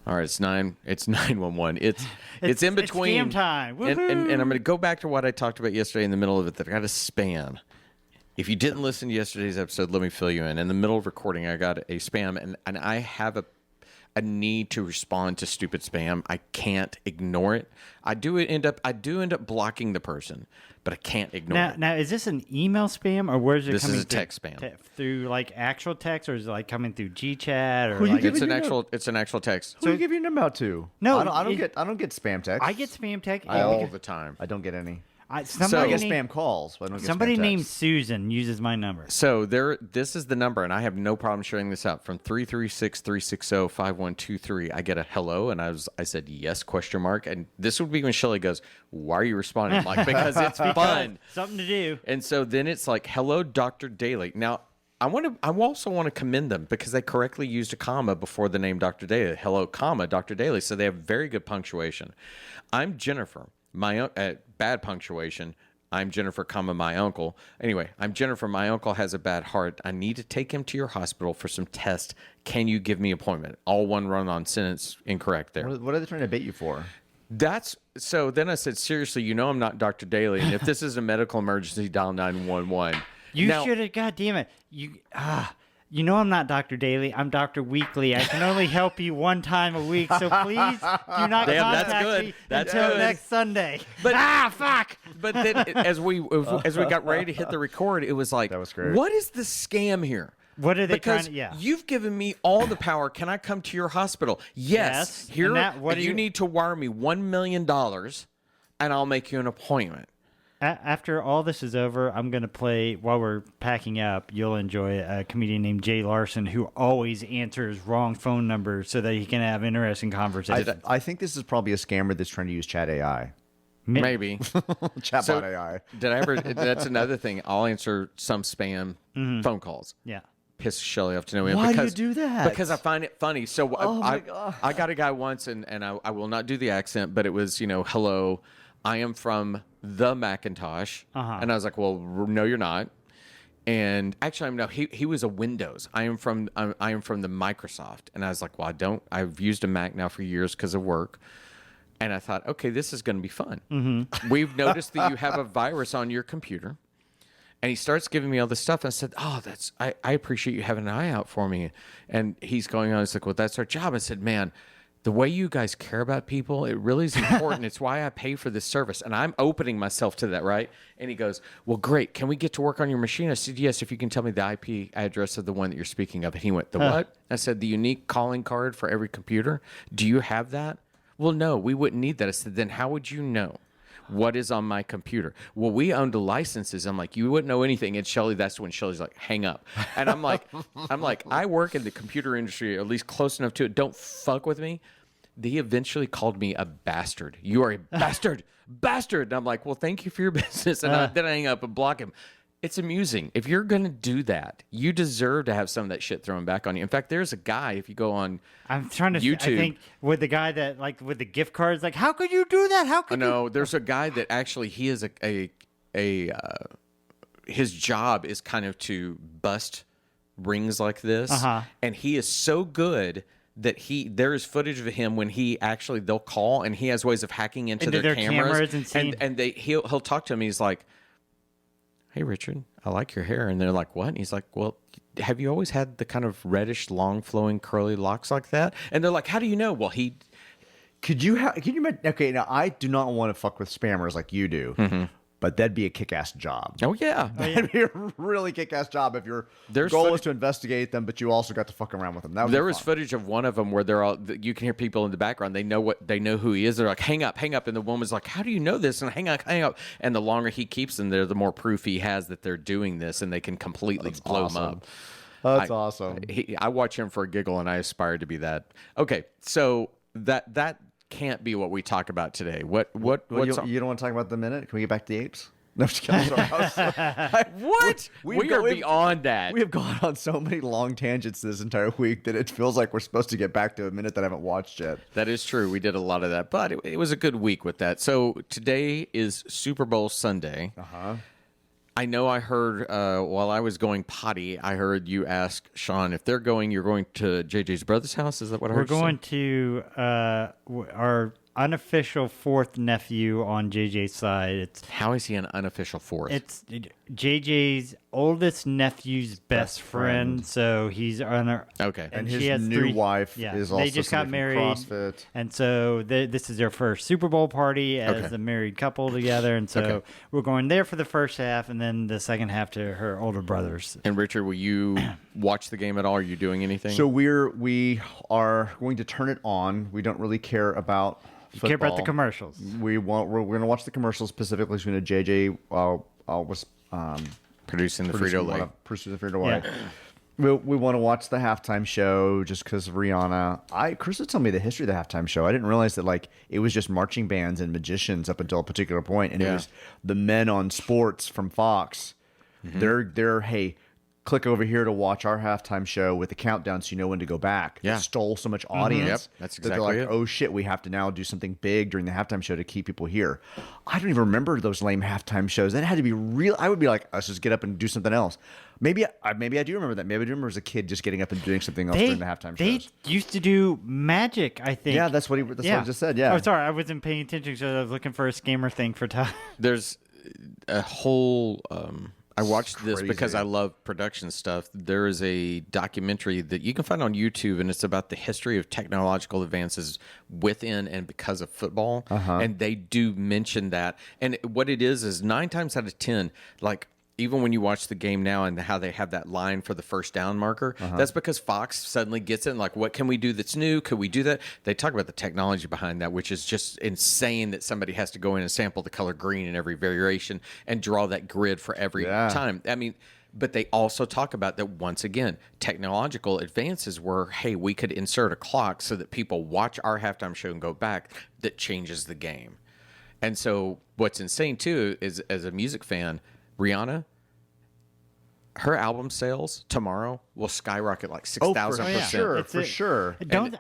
All right, it's 911. It's in between. It's scam time. And I'm going to go back to what I talked about yesterday in the middle of it, that I got a spam. If you didn't listen to yesterday's episode, let me fill you in. In the middle of recording, I got a spam, and I have a need to respond to stupid spam. I can't ignore it. I do end up blocking the person, but I can't ignore it. Now, is this an email spam, or where is it This coming? Is a text spam. Through like actual text, or is it like coming through GChat? Or Who you like, giving It's an actual text. Who do you give your number out to? No, I don't get spam texts. I get spam text All the time. I don't get any. I get spam calls, but I don't get somebody spam named texts. Susan uses my number. So this is the number, and I have no problem sharing this out. From 336-360-5123, I get a hello, and I said yes, ? And this would be when Shelly goes, why are you responding? I'm like, because it's fun. Something to do. And so then it's like, hello, Dr. Daly. Now, I also want to commend them because they correctly used a comma before the name Dr. Daly. Hello, comma, Dr. Daly. So they have very good punctuation. I'm Jennifer. My bad punctuation. I'm Jennifer, comma, my uncle. Anyway, I'm Jennifer. My uncle has a bad heart. I need to take him to your hospital for some tests. Can you give me an appointment? All one run-on sentence incorrect there. What are they trying to bait you for? So then I said, seriously, I'm not Dr. Daly. And if this is a medical emergency, dial 911. You should have. God damn it! I'm not Dr. Daly. I'm Dr. Weekly. I can only help you one time a week, so please do not contact me until next Sunday. But fuck! But then as we got ready to hit the record, it was like, that was great. What is the scam here? What are they because trying to? Yeah, you've given me all the power. Can I come to your hospital? Yes. Here, you need to wire me $1 million, and I'll make you an appointment. After all this is over, I'm going to play, while we're packing up, you'll enjoy a comedian named Jay Larson who always answers wrong phone numbers so that he can have interesting conversations. I think this is probably a scammer that's trying to use Chat AI. Maybe. Chatbot AI. That's another thing. I'll answer some spam phone calls. Yeah. Piss Shelly off to no end. Why do you do that? Because I find it funny. So I got a guy once, and I will not do the accent, but it was, hello, I am from the Macintosh. And I was like, well, no, you're not. And actually, he was a Windows. I am from the Microsoft. And I was like, well, I've used a Mac now for years because of work. And I thought, okay, this is going to be fun. Mm-hmm. We've noticed that you have a virus on your computer. And he starts giving me all this stuff. And I said, I appreciate you having an eye out for me. And he's going on. He's like, well, that's our job. I said, man, the way you guys care about people, it really is important. It's why I pay for this service. And I'm opening myself to that, right? And he goes, well, great. Can we get to work on your machine? I said, yes, if you can tell me the IP address of the one that you're speaking of. And he went, the what? I said, the unique calling card for every computer. Do you have that? Well, no, we wouldn't need that. I said, then how would you know what is on my computer? Well, we owned the licenses. I'm like, you wouldn't know anything. And Shelly, that's when Shelly's like, hang up. And I'm like, I work in the computer industry, or at least close enough to it. Don't fuck with me. He eventually called me a bastard. You are a bastard. Bastard. And I'm like, well, thank you for your business. And then I hang up and block him. It's amusing. If you're going to do that, you deserve to have some of that shit thrown back on you. In fact, there's a guy, if you go on I'm trying to YouTube. I think with the guy that, like, with the gift cards, like, how could you do that? How could you? No, there's a guy that actually, he is his job is kind of to bust rings like this. And he is so good that there is footage of him when they'll call, and he has ways of hacking into their cameras and he'll talk to him. He's like, hey, Richard, I like your hair. And they're like, what? And he's like, well, have you always had the kind of reddish, long flowing curly locks like that? And they're like, how do you know? Well, Can you imagine? Okay, now I do not want to fuck with spammers like you do, but that'd be a kick-ass job. Oh, yeah. That'd be a really kick-ass job if your goal is to investigate them, but you also got to fuck around with them. There was footage of one of them where you can hear people in the background. They know who he is. They're like, hang up. And the woman's like, how do you know this? And hang up. And the longer he keeps them there, the more proof he has that they're doing this, and they can completely blow him up. That's awesome. I watch him for a giggle, and I aspire to be that. Okay, so that can't be what we talk about today. You don't want to talk about the minute? Can we get back to the apes? No, I'm just kidding. What? We are beyond that. We have gone on so many long tangents this entire week that it feels like we're supposed to get back to a minute that I haven't watched yet. That is true. We did a lot of that, but it was a good week with that. So today is Super Bowl Sunday. I know I heard while I was going potty, I heard you ask Sean if they're going. You're going to JJ's brother's house. Is that what I heard? We're going to our unofficial fourth nephew on JJ's side. How is he an unofficial fourth? It's JJ's oldest nephew's best friend. So he's on okay. And his new wife is also they just got married. CrossFit. And so this is their first Super Bowl party as a married couple together. And so we're going there for the first half and then the second half to her older brothers. And Richard, will you watch the game at all? Are you doing anything? So we are going to turn it on. We don't really care about football. Care about the commercials. We're going to watch the commercials specifically. So JJ was producing the Frito-Lay. Producing the Frito-Lay. Yeah. We want to watch the halftime show just because of Rihanna. Chris was telling me the history of the halftime show. I didn't realize that it was just marching bands and magicians up until a particular point, and it was the men on sports from Fox. They're hey, click over here to watch our halftime show with the countdown so you know when to go back. Yeah. It stole so much audience. Yep, that's exactly that they're it. oh shit, we have to now do something big during the halftime show to keep people here. I don't even remember those lame halftime shows. That had to be real. I would be like, let's just get up and do something else. Maybe I do remember that. Maybe I do remember as a kid just getting up and doing something else during the halftime shows. They used to do magic, I think. Yeah, that's what I just said. Yeah. Oh, sorry, I wasn't paying attention because I was looking for a scammer thing for Todd. There's a whole. I watched this because I love production stuff. There is a documentary that you can find on YouTube, and it's about the history of technological advances within and because of football. And they do mention that. And what it is 9 times out of 10, even when you watch the game now and how they have that line for the first down marker, that's because Fox suddenly gets in, what can we do that's new? Could we do that? They talk about the technology behind that, which is just insane that somebody has to go in and sample the color green in every variation and draw that grid for every time. I mean, but they also talk about that once again, technological advances were, hey, we could insert a clock so that people watch our halftime show and go back. That changes the game. And so what's insane too is, as a music fan, Rihanna, her album sales tomorrow will skyrocket 6,000%. For sure. Don't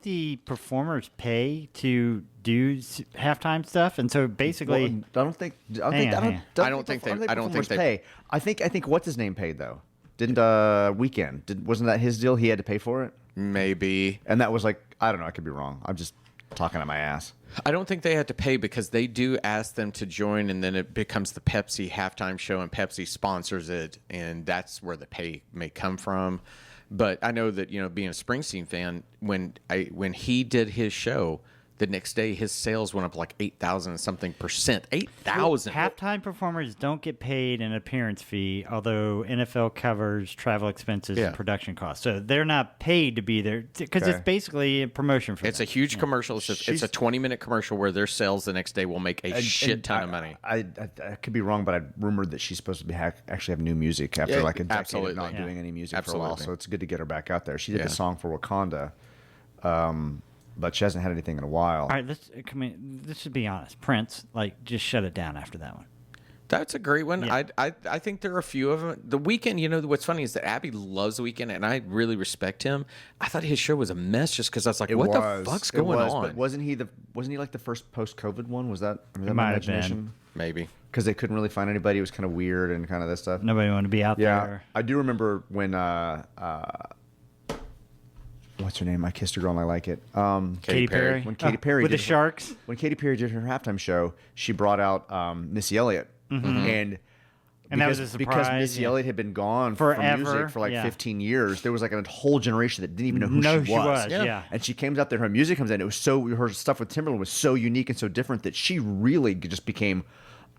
the performers pay to do halftime stuff? And so basically, I don't think they pay. I think what's his name paid though. Didn't Weeknd? Wasn't that his deal? He had to pay for it. Maybe. And that was I don't know. I could be wrong. I'm just talking out my ass. I don't think they had to pay because they do ask them to join, and then it becomes the Pepsi halftime show, and Pepsi sponsors it, and that's where the pay may come from. But I know that, being a Springsteen fan, when he did his show, the next day his sales went up 8,000 something percent. 8,000. Halftime performers don't get paid an appearance fee, although NFL covers travel expenses and production costs. So they're not paid to be there because it's basically a promotion for It's them. a huge commercial. It's a 20-minute commercial where their sales the next day will make a shit ton of money. I could be wrong, but I rumored that she's supposed to be actually have new music after a decade of not doing any music for a while. So it's good to get her back out there. She did the song for Wakanda. But she hasn't had anything in a while. All right, let's just be honest. Prince, just shut it down after that one. That's a great one. Yeah. I think there are a few of them. The Weeknd, what's funny is that Abby loves The Weeknd, and I really respect him. I thought his show was a mess just because I was like, what the fuck's going on? But wasn't he the first post-COVID one? Was that my imagination? Maybe. Because they couldn't really find anybody. It was kind of weird and kind of this stuff. Nobody wanted to be out there. I do remember when what's her name? I Kissed a Girl and I Like It. Katy Perry. When Katy Perry with the Sharks. When Katy Perry did her halftime show, she brought out Missy Elliott, and that was a surprise. Because Missy Elliott had been gone from music for 15 years. There was a whole generation that didn't even know who she was. Yeah. And she came out there, her music comes in. It was her stuff with Timberland was so unique and so different that she really just became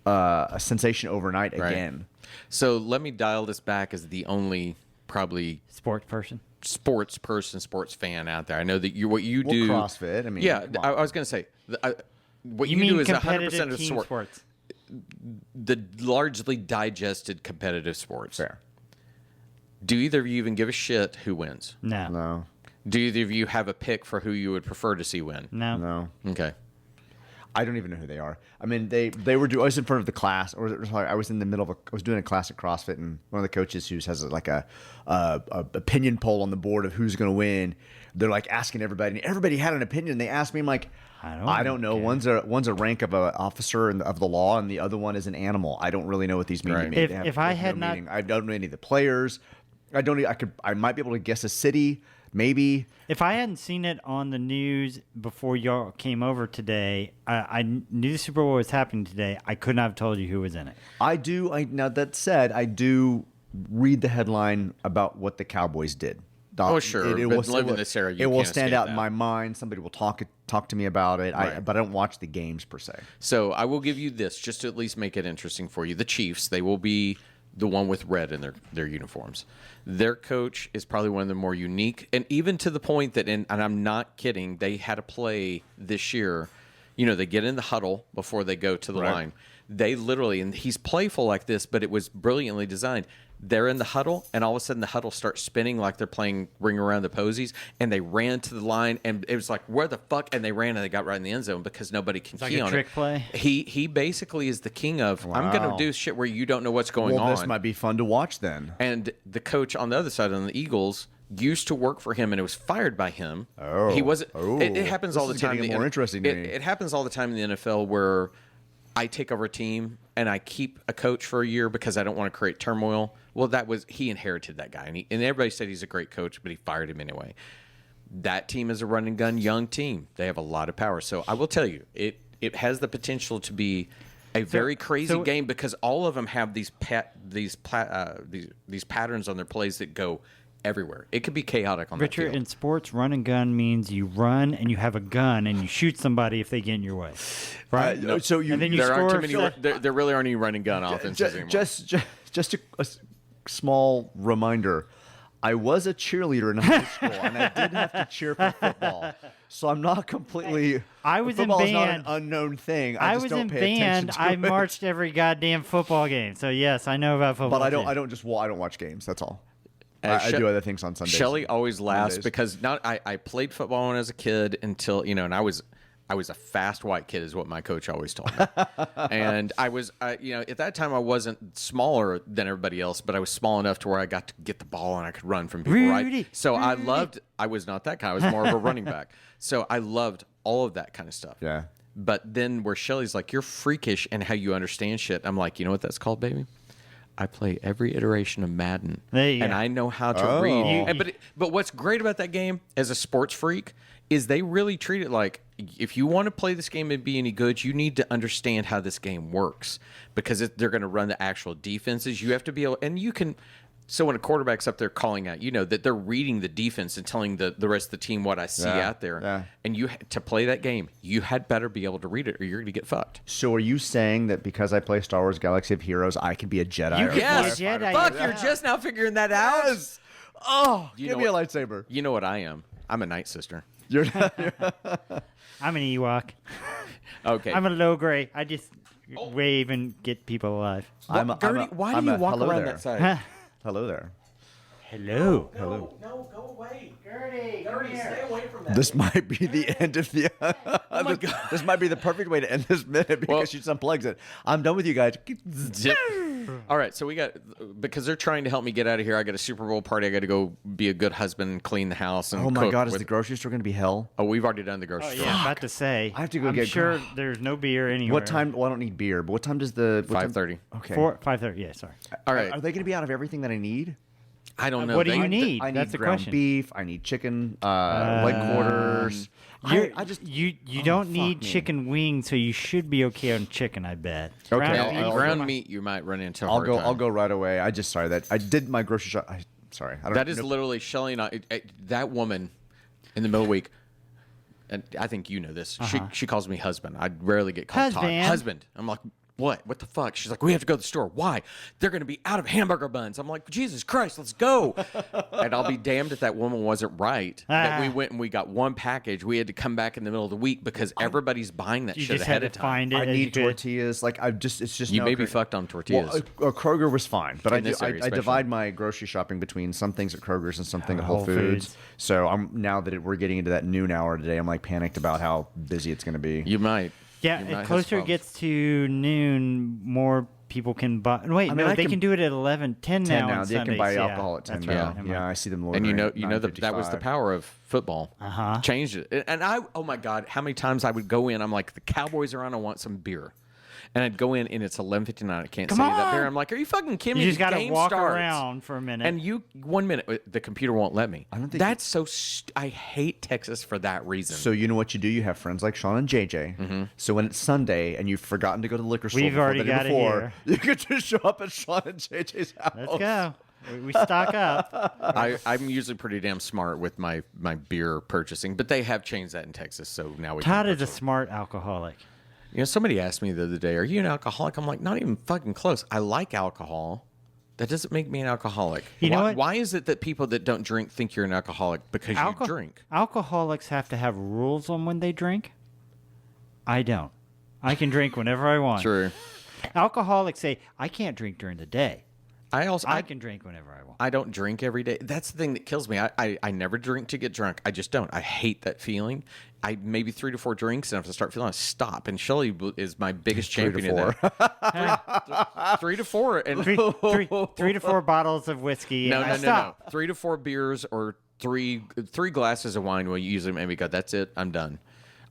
a sensation overnight again. So let me dial this back as the only probably sports fan out there. I know that what you do CrossFit. I mean, I was going to say what you do is 100% of sports. The largely digested competitive sports. Fair. Do either of you even give a shit who wins? No. Do either of you have a pick for who you would prefer to see win? No. Okay. I don't even know who they are. I mean, I was in front of the class, or sorry, I was in the middle of I was doing a class at CrossFit, and one of the coaches who has like a opinion poll on the board of who's going to win. They're like asking everybody, and everybody had an opinion. They asked me, I'm like, I don't know. One's a rank of an officer of the law, and the other one is an animal. I don't really know what these mean to me. If I had not, I don't know any of the players. I might be able to guess a city, maybe. If I hadn't seen it on the news before y'all came over today, I knew the Super Bowl was happening today. I could not have told you who was in it. I do. Now that said, I do read the headline about what the Cowboys did. Oh, sure. It will stand out in my mind. Somebody will talk to me about it. Right. But I don't watch the games per se. So I will give you this, just to at least make it interesting for you. The Chiefs, they will be the one with red in their uniforms. Their coach is probably one of the more unique, and even to the point that, and I'm not kidding, they had a play this year. They get in the huddle before they go to the line. They literally, and he's playful like this, but it was brilliantly designed. They're in the huddle, and all of a sudden the huddle starts spinning like they're playing Ring Around the Posies, and they ran to the line, and it was like, where the fuck? And they ran, and they got right in the end zone because nobody can key on it. Trick play? He basically is the king of, I'm going to do shit where you don't know what's going on. Well, this might be fun to watch then. And the coach on the other side, on the Eagles, used to work for him, and it was fired by him. Oh. He wasn't. It happens all the time. More interesting to me. It happens all the time in the NFL where I take over a team and I keep a coach for a year because I don't want to create turmoil. Well, he inherited that guy, and everybody said he's a great coach, but he fired him anyway. That team is a run and gun young team. They have a lot of power. So I will tell you, it has the potential to be a very crazy game because all of them have these patterns on their plays that go everywhere. It could be chaotic on Richard, that field. in sports, run and gun means you run and you have a gun and you shoot somebody if they get in your way. Right? No, so and then you there score. aren't too many. There really aren't any running gun offenses anymore. Just a small reminder. I was a cheerleader in high school, and I did have to cheer for football. So I'm not completely. I was in football band. is not an unknown thing. I just was don't in pay band. attention to I it. marched every goddamn football game. So yes, I know about football. But I too. don't watch games. That's all. I do other things on Sundays. Shelley always laughs Mondays. because I played football when I was a kid until and I was a fast white kid is what my coach always told me. And I was at that time I wasn't smaller than everybody else, but I was small enough to where I got to get the ball and I could run from people. Right. So I was not that kind. I was more of a running back. So I loved all of that kind of stuff. Yeah. But then where Shelley's like, you're freakish in how you understand shit. I'm like, you know what that's called, baby? I play every iteration of Madden, and I know how to read. But what's great about that game as a sports freak is they really treat it like if you want to play this game and be any good, you need to understand how this game works because they're going to run the actual defenses. You have to be able, and you can. So when a quarterback's up there calling out, that they're reading the defense and telling the rest of the team what I see out there. Yeah. And to play that game, you had better be able to read it or you're going to get fucked. So are you saying that because I play Star Wars Galaxy of Heroes, I can be a Jedi? You can be a Jedi. Fuck, you're just now figuring that out? Yes. Oh, give me a lightsaber. You know what I am? I'm a Night Sister. You're not. I'm an Ewok. Okay. I'm a low gray. I just wave and get people alive. Why do you walk around that side? Hello there. Hello. No, go away. Gertie, Stay away from that. This might be the end of the. Oh my God. This might be the perfect way to end this minute because she just unplugs it. I'm done with you guys. All right, so because they're trying to help me get out of here. I got a Super Bowl party. I got to go be a good husband and clean the house. And Oh my cook God, is the grocery store going to be hell? Oh, we've already done the grocery store. Yeah, I'm about to say. I have to go I'm get. sure there's no beer anywhere. What time? Well, I don't need beer, but what time does the 5:30. Okay. 5:30. Yeah, sorry. All right. Are they going to be out of everything that I need? I don't know. What do you need? I need That's the ground question. beef. I need chicken, leg quarters. You don't need chicken wings, so you should be okay on chicken. I bet. Okay. Ground meat, you might run into a hard time. I'll go right away. Sorry that I did my grocery shop. Sorry. I don't That is literally Shelley and I. That woman in the middle of the week, and I think you know this. She calls me husband. I rarely get called Todd. Husband. I'm like, what? What the fuck? She's like, we have to go to the store. Why? They're going to be out of hamburger buns. I'm like, Jesus Christ, let's go. And I'll be damned if that woman wasn't right. That we went and we got one package. We had to come back in the middle of the week because everybody's buying that shit ahead of time. Find it I need tortillas. Like it's just you may be fucked on tortillas. Well, Kroger was fine, but I especially. divide my grocery shopping between some things at Kroger's and something at Whole Foods. So now that we're getting into that noon hour today, I'm like panicked about how busy it's going to be. You might. Yeah, the closer it gets to noon, more people can buy. Wait, they can do it at 11, 10 now. 10 now. On They Sundays. can buy alcohol at 10 That's now. right. Yeah, I see them And loitering. you know that was the power of football. Changed it. And oh my God, how many times I would go in, I'm like, the Cowboys are on, I want some beer. And I'd go in and it's 11:59. I can't sell you that beer. I'm like, are you fucking kidding me? You just got to walk around for a minute. And 1 minute, the computer won't let me. I don't think that's so. I hate Texas for that reason. So you know what you do? You have friends like Sean and JJ. Mm-hmm. So when it's Sunday and you've forgotten to go to the liquor store, you could just show up at Sean and JJ's house. Let's go. We stock up. I'm usually pretty damn smart with my beer purchasing, but they have changed that in Texas. So now we. Todd is a smart alcoholic. You know, somebody asked me the other day, "Are you an alcoholic?" I'm like, not even fucking close. I like alcohol. That doesn't make me an alcoholic. You know what? Why is it that people that don't drink think you're an alcoholic because you drink? Alcoholics have to have rules on when they drink. I don't. I can drink whenever I want. True. Alcoholics say, I can't drink during the day. I can drink whenever I want. I don't drink every day. That's the thing that kills me. I never drink to get drunk. I just don't. I hate that feeling. I maybe 3 to 4 drinks, and if I start feeling, I stop. And Shelley is my biggest champion of that. 3 to 4, and 3 to 4 bottles of whiskey. No. 3 to 4 beers or three glasses of wine. Well, you usually maybe go. That's it. I'm done.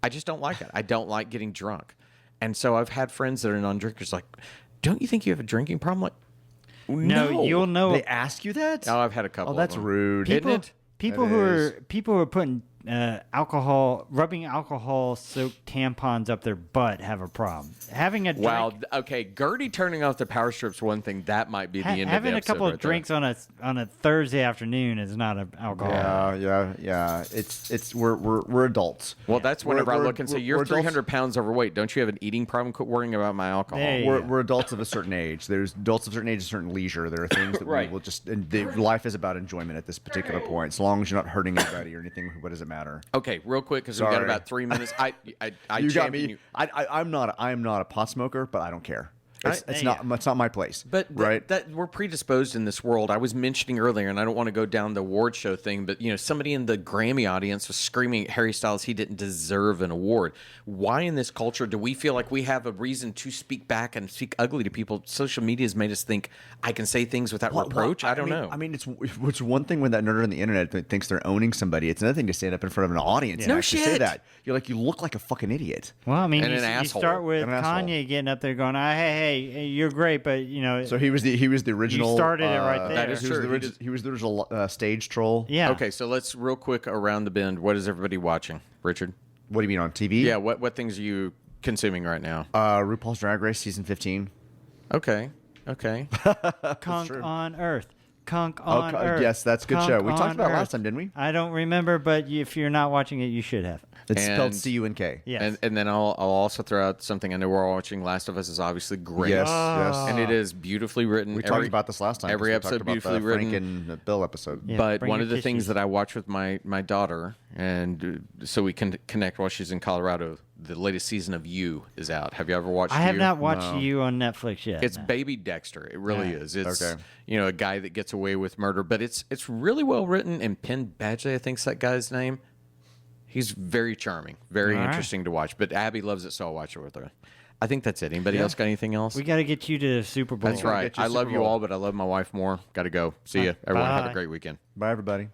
I just don't like it. I don't like getting drunk, and so I've had friends that are non-drinkers like, don't you think you have a drinking problem? Like, no, you'll know. They ask you that? Oh, I've had a couple. Oh, that's rude. People, Isn't it? People who are putting rubbing alcohol-soaked tampons up their butt have a problem. Having a drink, wow. Okay, Gertie turning off the power strip's one thing. That might be the end of the episode. Having a couple of drinks on a Thursday afternoon is not an alcohol. Yeah. It's we're adults. Well, that's whenever I look and say, you're 300 pounds overweight. Don't you have an eating problem? Quit worrying about my alcohol. We're adults of a certain age. There's adults of a certain age, a certain leisure. There are things that we will just. And life is about enjoyment at this particular point. As long as you're not hurting anybody or anything, what does it matter? Okay, real quick because we've got about 3 minutes. You got me. I'm not a pot smoker, but I don't care. It's not my place. But right? that we're predisposed in this world. I was mentioning earlier, and I don't want to go down the award show thing, but somebody in the Grammy audience was screaming at Harry Styles he didn't deserve an award. Why in this culture do we feel like we have a reason to speak back and speak ugly to people? Social media has made us think I can say things without reproach. I don't know. I mean, it's one thing when that nerd on the internet thinks they're owning somebody. It's another thing to stand up in front of an audience and actually say that. You look like a fucking idiot. Well, I mean, and you start with Kanye getting up there going, hey, you're great, but So he was the original. You started it right there. That is true. He was the original stage troll. Yeah. Okay, so let's real quick around the bend. What is everybody watching, Richard? What do you mean on TV? Yeah. What things are you consuming right now? RuPaul's Drag Race season 15. Okay. Kunk on Earth. Kunk on Earth. Yes, that's a good show. We talked about it last time, didn't we? I don't remember, but if you're not watching it, you should have. It's spelled C-U-N-K. Yes. And then I'll also throw out something. I know we're all watching. Last of Us is obviously great. Yes. And it is beautifully written. We talked about this last time. Every episode beautifully written. Frank and Bill episode. Yeah, but one of the things that I watch with my daughter, and so we can connect while she's in Colorado, the latest season of You is out. Have you ever watched You? I have not watched You on Netflix yet. It's Baby Dexter. It really is. It's a guy that gets away with murder, but it's really well written. And Penn Badgley, I think's that guy's name. He's very charming, very interesting to watch. But Abby loves it, so I'll watch it with her. I think that's it. Anybody else got anything else? We got to get you to Super Bowl. That's right. I love you all, but I love my wife more. Got to go. See ya. Everyone have a great weekend. Bye, everybody.